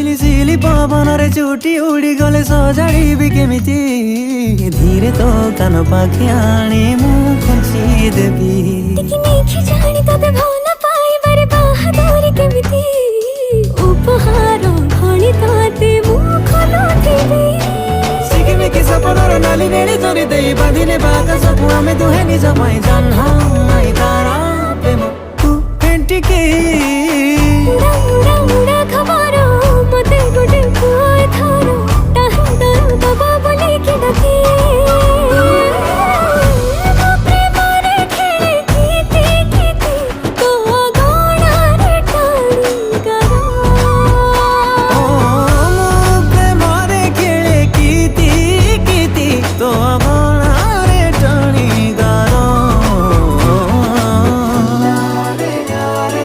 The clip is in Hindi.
सिली सिली पवन रे चुटी उड़ी गले सजाड़ी केमिति धीरे तो कान पाखे आने मु खुंची देवी जानी तते भल पाइबारे बाहादुरी केमिति उपहार भली तते मु खोलुथिबी सिकिमिकी सपनर नाली नेली जोरी देई बांधिले बाका सबु आमे दुहे निज पई जन्म